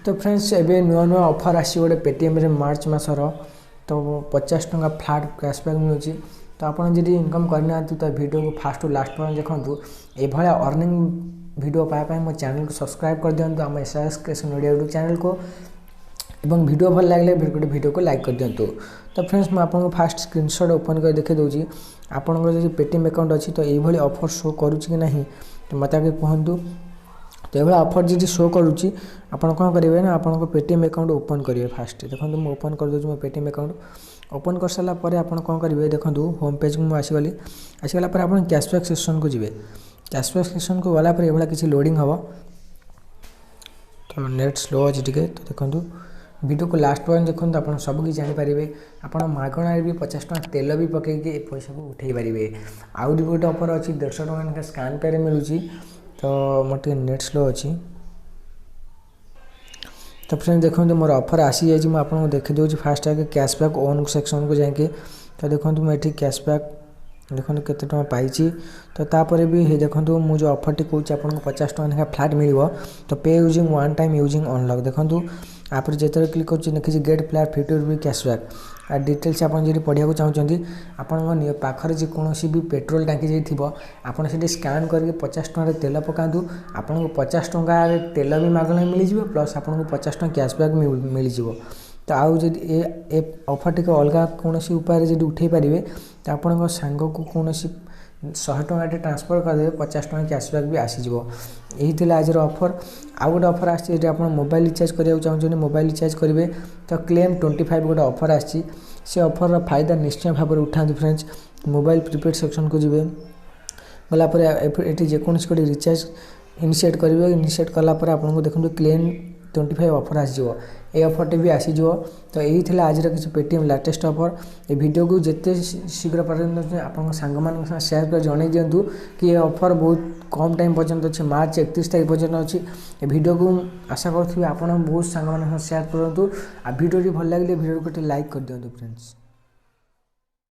तो फ्रेंड्स एबे नुआ नुआ ऑफर आसी गोटे पेटीएम रे मार्च मासर तो 50 टंका फ्लैट कैशबैक मिलूँ। तो आपड़ जी इनकम करना तो वीडियो को फास्ट टू लास्ट पर्यंत देखूँ। ये अर्निंग वीडियो पाए मो चैनल को सब्सक्राइब कर दिंतु आम SRS creation Odia YouTube channel को एवं वीडियो भल लगे वीडियो को लाइक कर दिंतु। तो फ्रेंड्स मैं आपको फास्ट स्क्रीनशॉट ओपन कर देखा दूसरी आपंकर जो पेटीएम अकाउंट अच्छी तो ये ऑफर शो करुच्ची कि नहीं तो मत आगे कहतु। तो ये ऑफर जी शो करुच्ची आपड़ कौन करेंगे ना आपको पेटीएम अकाउंट ओपन करेंगे। फास्ट देखो मुझे ओपन कर दूँ मो पेटीएम अकाउंट ओपन कर सारापर आप कौन करेंगे देखो होम पेज को मुझे आसीगला आप कैशबैक सेक्शन को जी कैशबैक सेक्शन को गलापर ये किसी लोडिंग हम तो नेट स्लो अच्छी टे तो देखो वीडियो को लास्ट पर्यंत देखो आप सबकि जानीपारे आप मागणार भी 50 टंका तेल भी पकईकि पैसा को उठे पारे। आउ गोटे ऑफर अच्छी 150 टंका स्कान पे मिलूँ तो मोटे नेट स्लो अच्छी। तो फ्रेंड देखो मोर ऑफर आसी जाइए मुझे आपको देखी दूँ फास्ट आगे कैशबैक ओन सेक्शन को जाके तो देखो मुझे कैशबैक देखो केते टଙ୍କା पाई तो तापर भी देखो मुझे ऑफर टी कौच आपको 50 टंका लेखा फ्लैट मिल तो पे using one time using unlock देखो आप जिते क्लिक कर देखिए गेट फ्लैट 50 रुपी कैशबैक आ डिटेल्स आप पढ़ाक चाहते आपण पाखर जेकोसी भी पेट्रोल टाँकी जी थी आपड़ी स्कान करके 50 टंका तेल पकातु आपको 50 टंका तेल भी मागଣା मिल प्लस आपको 50 टंका कैशबैक मिल तो आउ जब ए ऑफर टी अलग कौन उपाय जब उठे पारे तो आपण सांग को कौन 100 टंका ट्रांसफर करदे 50 टंका कैशबैक भी आसीज। यही आज ऑफर आउ गोटे ऑफर आसी आप मोबाइल रिचार्ज कराया चाहते मोबाइल रिचार्ज करेंगे तो क्लेम 25 गोटे ऑफर आसी से ऑफर फायदा निश्चय भाव में उठाते फ्रेंड्स। मोबाइल प्रीपेड सेक्शन को जी गलापर ये जेकोसी गोटे रिचार्ज इनिशिएट करेंगे इनिशिएट कलापर आपको देखो क्लेम 25 ऑफर आसीज ये ऑफर टी भी आसीज। तो यही थी आज किसी पेटीएम लेटेस्ट ऑफर ये वीडियो को जिते शीघ्र पर्यटन आप सांग शेयर कर जन दिंतु कि ये ऑफर बहुत कम टाइम पर्यंत अच्छे मार्च 31 तारीख पर्यंत अच्छी। ये वीडियो को आशा करुँगी आप बहुत सांग शेयर करूँ आ वीडियो भल लगे वीडियो को लाइक कर दिंतु फ्रेंड्स।